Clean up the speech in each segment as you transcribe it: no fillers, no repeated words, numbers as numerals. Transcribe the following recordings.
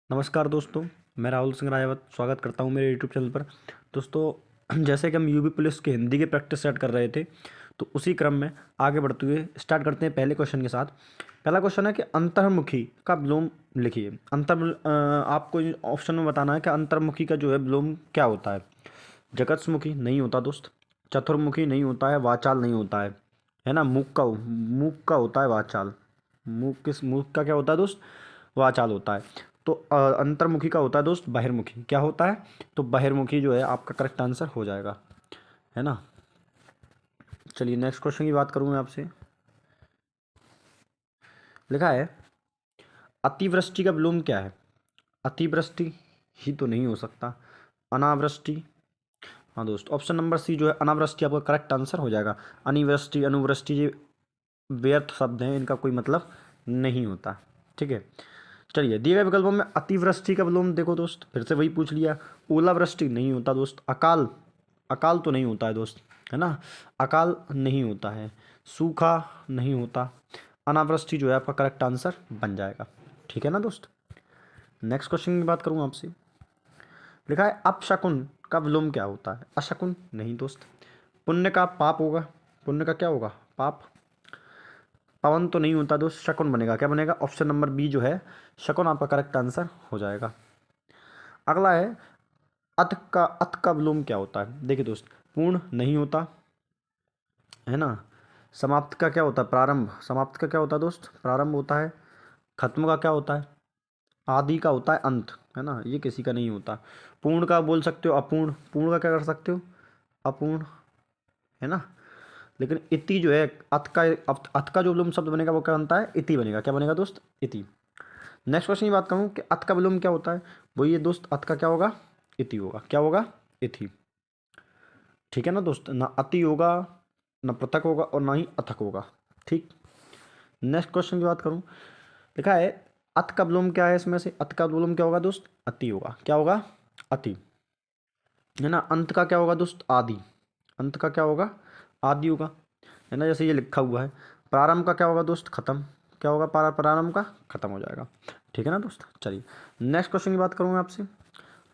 नमस्कार दोस्तों, मैं राहुल सिंह राजावत स्वागत करता हूं मेरे यूट्यूब चैनल पर। दोस्तों, जैसे कि हम यूपी पुलिस के हिंदी की प्रैक्टिस स्टार्ट कर रहे थे, तो उसी क्रम में आगे बढ़ते हुए स्टार्ट करते हैं पहले क्वेश्चन के साथ। पहला क्वेश्चन है कि अंतर्मुखी का विलोम लिखिए। आपको ऑप्शन में बताना है कि अंतर्मुखी का जो है विलोम क्या होता है। जगतमुखी नहीं होता दोस्त, चतुर्मुखी नहीं होता है, वाचाल नहीं होता है ना। मूक का होता है वाचाल। मूक का क्या होता है दोस्त? वाचाल होता है। तो अंतर्मुखी का होता है दोस्त बहिर्मुखी। क्या होता है? तो बहिर्मुखी जो है आपका करेक्ट आंसर हो जाएगा, है ना। चलिए नेक्स्ट क्वेश्चन की बात करूँ मैं आपसे। लिखा है अतिवृष्टि का विलोम क्या है। अतिवृष्टि ही तो नहीं हो सकता। अनावृष्टि। हाँ दोस्त, ऑप्शन नंबर सी जो है अनावृष्टि आपका करेक्ट आंसर हो जाएगा। अनिवृष्टि अनुवृष्टि ये व्यर्थ शब्द हैं, इनका कोई मतलब नहीं होता। ठीक है, चलिए दिए गए विकल्पों में अतिवृष्टि का विलोम देखो दोस्त, फिर से वही पूछ लिया। ओलावृष्टि नहीं होता दोस्त। अकाल, अकाल तो नहीं होता है दोस्त, है ना। अकाल नहीं होता है। सूखा नहीं होता। अनावृष्टि जो है आपका करेक्ट आंसर बन जाएगा। ठीक है ना दोस्त। नेक्स्ट क्वेश्चन की बात करूँ आपसे। लिखा है अपशकुन का विलोम क्या होता है। अशकुन नहीं दोस्त। पुण्य का पाप होगा। पुण्य का क्या होगा? पाप। पवन तो नहीं होता दोस्त, शकुन बनेगा। क्या बनेगा? ऑप्शन नंबर बी जो है शकुन आपका करेक्ट आंसर हो जाएगा। अगला है अथ का विलोम क्या होता है। देखिए दोस्त, पूर्ण नहीं होता, है ना। समाप्त का क्या होता है? प्रारंभ। समाप्त का क्या होता है दोस्त? प्रारंभ होता है। खत्म का क्या होता है? आदि का होता है अंत, है ना। ये किसी का नहीं होता। पूर्ण का बोल सकते हो अपूर्ण। पूर्ण का क्या कर सकते हो? अपूर्ण, है ना। लेकिन इति जो है अथ का जो विलोम शब्द बनेगा वो क्या बनता है? इति बनेगा। क्या बनेगा दोस्त? इति। नेक्स्ट क्वेश्चन की बात करूँ कि अथ का विलोम क्या होता है। वो ये दोस्त अथ का क्या होगा? इति होगा। क्या होगा? इति। ठीक है ना दोस्त, ना अति होगा, ना पृथक होगा और ना ही अथक होगा। ठीक। नेक्स्ट क्वेश्चन की बात करूं, लिखा है अत का विलोम क्या है। इसमें से अत का विलोम क्या होगा दोस्त? अति होगा। क्या होगा? अति, है ना। अंत का क्या होगा दोस्त? आदि। अंत का क्या होगा? आदि होगा, है ना। जैसे ये लिखा हुआ है। प्रारंभ का क्या होगा दोस्त? खत्म। क्या होगा? प्रारंभ का खत्म हो जाएगा। ठीक है ना दोस्त। चलिए नेक्स्ट क्वेश्चन की बात करूँ मैं आपसे।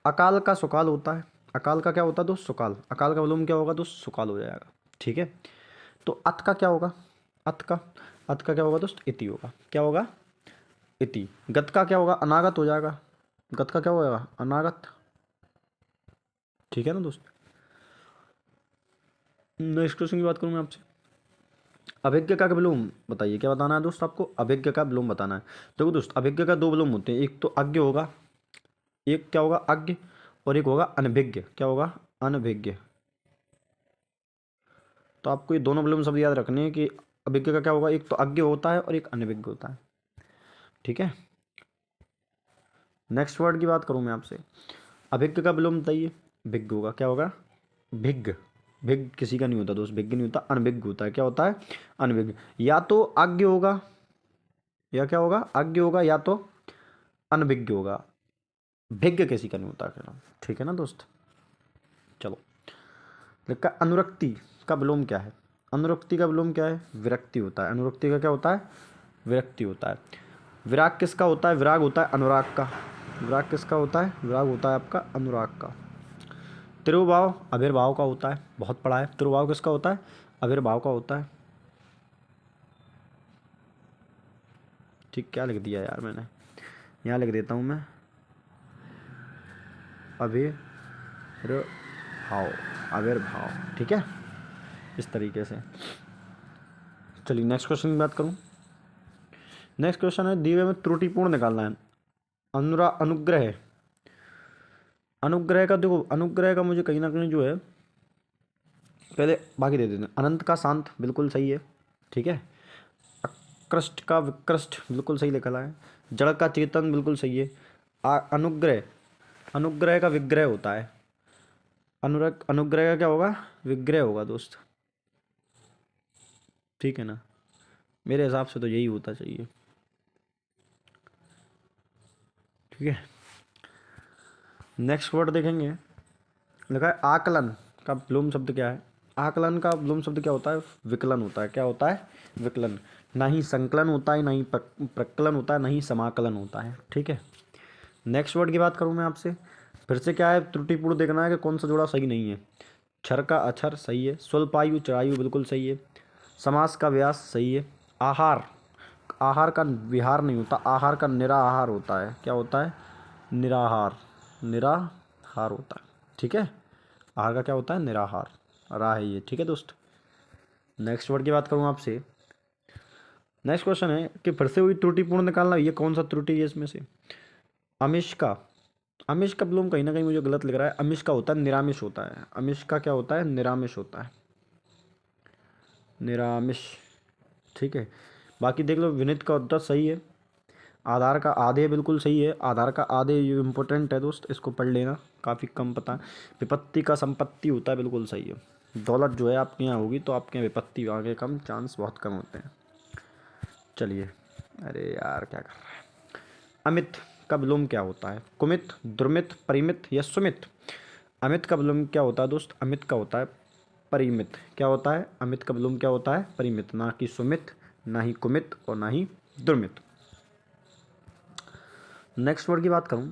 अकाल का सुकाल होता है। अकाल का क्या होता है दोस्त? सुकाल। अकाल का विलोम क्या होगा दोस्त? सुकाल हो जाएगा। ठीक है। तो अत का क्या होगा? अत का क्या होगा दोस्त? इति होगा। क्या होगा? इति। गत का क्या होगा? अनागत हो जाएगा। गत का क्या होगा? अनागत। ठीक है ना दोस्त। नेक्स्ट क्वेश्चन की बात करूँ मैं आपसे। अभिज्ञ का विलोम बताइए। क्या बताना है दोस्त आपको? अभिज्ञ का विलोम बताना है। देखो दोस्त, अभिज्ञ का दो विलोम होते हैं। एक तो अज्ञ होगा, एक क्या होगा? अज्ञ, और एक होगा अनभिज्ञ। क्या होगा? अनभिज्ञ। तो आपको ये दोनों विलोम शब्द याद रखने हैं कि अभिज्ञ का क्या होगा? एक तो अज्ञ होता है और एक अनभिज्ञ होता है। ठीक है। नेक्स्ट वर्ड की बात करूं मैं आपसे। अभिज्ञ का विलोम बताइए। भिज्ञ होगा। क्या होगा? भिज्ञ। भिज्ञ किसी का नहीं होता दोस्त, भिज्ञ नहीं होता, अनभिज्ञ होता है। क्या होता है? अनभिज्ञ। या तो अज्ञ होगा, या क्या होगा? अज्ञ होगा, या तो अनभिज्ञ होगा। भिज्ञ किसी का नहीं होता कहना। ठीक है ना दोस्त। चलो, लिखा अनुरक्ति का विलोम क्या है। अनुरक्ति का विलोम क्या है? विरक्ति होता है। अनुरक्ति का क्या होता है? विरक्ति होता है। विराग किसका होता है? विराग होता है अनुराग का। विराग किसका होता है? विराग होता है आपका अनुराग का। तिरुभाव आविर्भाव का होता है, बहुत पढ़ा है। तिरुभाव किसका होता है? आविर्भाव का होता है। ठीक, क्या लिख दिया यार मैंने, यहाँ लिख देता हूँ मैं। आविर्भाव, आविर्भाव। ठीक है, इस तरीके से। चलिए नेक्स्ट क्वेश्चन की बात करूँ। नेक्स्ट क्वेश्चन है, दिए हुए में त्रुटिपूर्ण निकालना है। अनुग्रह। अनुग्रह का देखो, अनुग्रह का मुझे कहीं ना कहीं जो है, पहले बाकी दे देते हैं। अनंत का शांत बिल्कुल सही है। ठीक है। अकृष्ट का विकृष्ट बिल्कुल सही लिखा है। जड़ का चेतन बिल्कुल सही है। अनुग्रह, अनुग्रह का विग्रह होता है। अनुग्रह का क्या होगा? विग्रह होगा दोस्त। ठीक है ना, मेरे हिसाब से तो यही होता चाहिए। ठीक है। नेक्स्ट वर्ड देखेंगे। लिखा है आकलन का विलोम शब्द क्या है। आकलन का विलोम शब्द क्या होता है? विकलन होता है। क्या होता है? विकलन। ना ही संकलन होता है, ना ही प्रकलन होता है, ना ही समाकलन होता है। ठीक है। नेक्स्ट वर्ड की बात करूँ मैं आपसे, फिर से क्या है, त्रुटिपूर्ण देखना है कि कौन सा जोड़ा सही नहीं है। क्षर का अक्षर सही है, स्वल्पायु चरायु बिल्कुल सही है, समास का व्यास सही है, आहार, आहार का विहार नहीं होता, आहार का निराहार होता है। क्या होता है? निराहार, निराहार होता है। ठीक है, आहार का क्या होता है? निराहार, रा है ये। ठीक है दोस्त, नेक्स्ट वर्ड की बात करूँ आपसे, नेक्स्ट क्वेश्चन है कि फिर से हुई त्रुटिपूर्ण निकालना, ये कौन सा त्रुटि है इसमें से। अमिश का, अमिश का विलोम कहीं ना कहीं मुझे गलत लग रहा है, अमिश का होता है निरामिष होता है, अमिश का क्या होता है? निरामिष होता है, निरामिष। ठीक है, बाकी देख लो, विनित का उत्तर सही है, आधार का आधे बिल्कुल सही है, आधार का आधे ये इम्पोर्टेंट है दोस्त, इसको पढ़ लेना, काफ़ी कम पता है। विपत्ति का संपत्ति होता है, बिल्कुल सही है। दौलत जो है आपके यहाँ होगी तो आपके यहाँ विपत्ति आगे कम, चांस बहुत कम होते हैं। चलिए, अरे यार क्या कर रहा है। अमित का विलोम क्या होता है? कुमित, दुर्मित, परिमित या सुमित। अमित का विलोम क्या होता है दोस्त? अमित का होता है परिमित। क्या होता है? अमित का विलोम क्या होता है? परिमित, ना कि सुमित, ना ही कुमित और ना ही दुर्मित। नेक्स्ट वर्ड की बात करूं,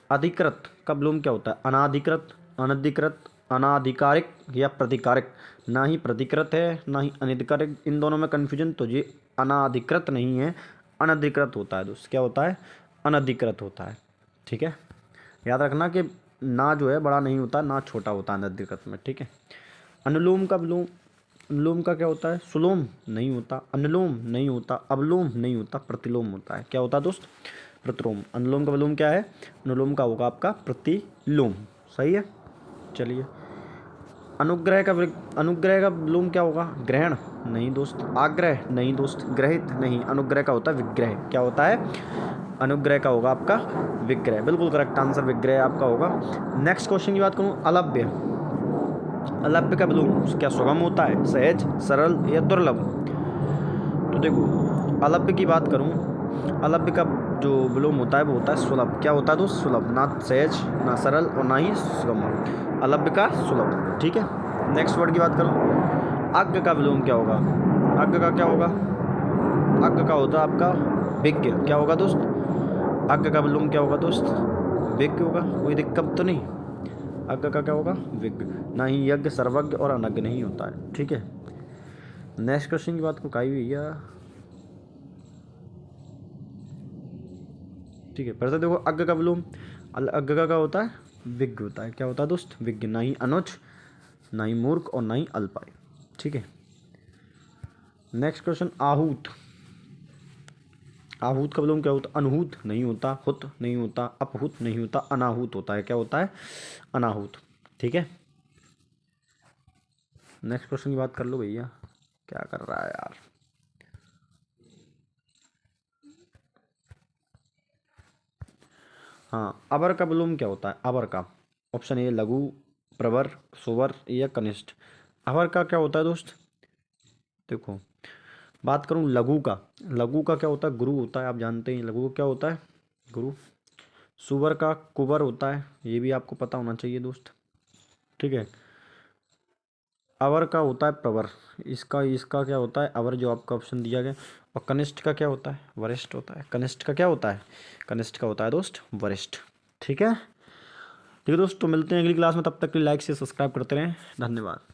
अधिकृत का विलोम क्या होता है? अनाधिकृत, अनधिकृत, अनाधिकारिक या प्रतिकारिक। ना ही प्रतिकृत है ना ही अनधिकारिक, इन दोनों में कन्फ्यूजन, तो ये अनाधिकृत नहीं है, अनधिकृत होता है दोस्त। क्या होता है? अनधिकृत होता है। ठीक है, याद रखना कि ना जो है बड़ा नहीं होता, ना छोटा होता है अनधिकृत में। ठीक है, अनुलोम का विलोम, अनुलोम का क्या होता है? सुलोम नहीं होता, अनुलोम नहीं होता, अवलोम नहीं होता, प्रतिलोम होता है। क्या होता है दोस्त? प्रतिलोम। अनुलोम का विलोम क्या है? अनुलोम का होगा आपका प्रतिलोम। सही है। चलिए, अनुग्रह का अनुग्रह का विलोम क्या होगा? ग्रहण नहीं दोस्त, आग्रह नहीं दोस्त, ग्रहित नहीं, अनुग्रह का होता है विग्रह। क्या होता है? अनुग्रह का होगा आपका विग्रह, बिल्कुल करेक्ट आंसर विग्रह आपका होगा। नेक्स्ट क्वेश्चन की बात करूँ, अलभ्य, अलभ्य का विलोम क्या सुगम होता है, सहज, सरल या दुर्लभ। तो देखो, अलभ्य की बात करूं, अलभ्य का जो विलोम होता है वो होता है सुलभ। क्या होता है दोस्त? सुलभ, ना सहज, ना सरल और ना ही सुगम, अलभ्य का सुलभ। ठीक है, नेक्स्ट वर्ड की बात करूं, अज्ञ का विलोम क्या होगा? अज्ञ का क्या होगा? अज्ञ का होता है आपका विज्ञ। क्या होगा दोस्त? अज्ञ का विलोम क्या होगा दोस्त? विज्ञ होगा, कोई दिक्कत तो नहीं। अज्ञ का क्या होगा? विज्ञ, ना ही यज्ञ, सर्वज्ञ और अनज्ञ नहीं होता है। ठीक है, नेक्स्ट क्वेश्चन की बात को काई भैया। ठीक है, फिर से देखो, अज्ञ का विलोम, अज्ञ का क्या होता है? विज्ञ होता है। क्या होता है दोस्त? विज्ञ, ना ही अनुज, ना ही मूर्ख और ना ही अल्पाय। ठीक है, नेक्स्ट क्वेश्चन, आहूत, आहूत का विलोम क्या होता है? अनहूत नहीं होता, हुत नहीं होता, अपहूत नहीं होता, अनाहूत होता है। क्या होता है? अनाहूत। ठीक है, नेक्स्ट क्वेश्चन की बात कर लो भैया, क्या कर रहा है यार। हाँ, अबर का विलोम क्या होता है? अबर का, ऑप्शन ए लघु, प्रवर, सुवर या कनिष्ठ। अबर का क्या होता है दोस्त? देखो, बात करूं लघु का, लघु का क्या होता है? गुरु होता है, आप जानते हैं लघु क्या होता है? गुरु। सुवर का कुबर होता है, ये भी आपको पता होना चाहिए दोस्त। ठीक है, अवर का होता है प्रवर, इसका इसका क्या होता है? अवर, जो आपका ऑप्शन दिया गया। और कनिष्ठ का क्या होता है? वरिष्ठ होता है। कनिष्ठ का क्या होता है? कनिष्ठ का होता है दोस्त वरिष्ठ। ठीक है, ठीक है दोस्त, तो मिलते हैं अगली क्लास में, तब तक के लिए लाइक से सब्सक्राइब करते रहें। धन्यवाद।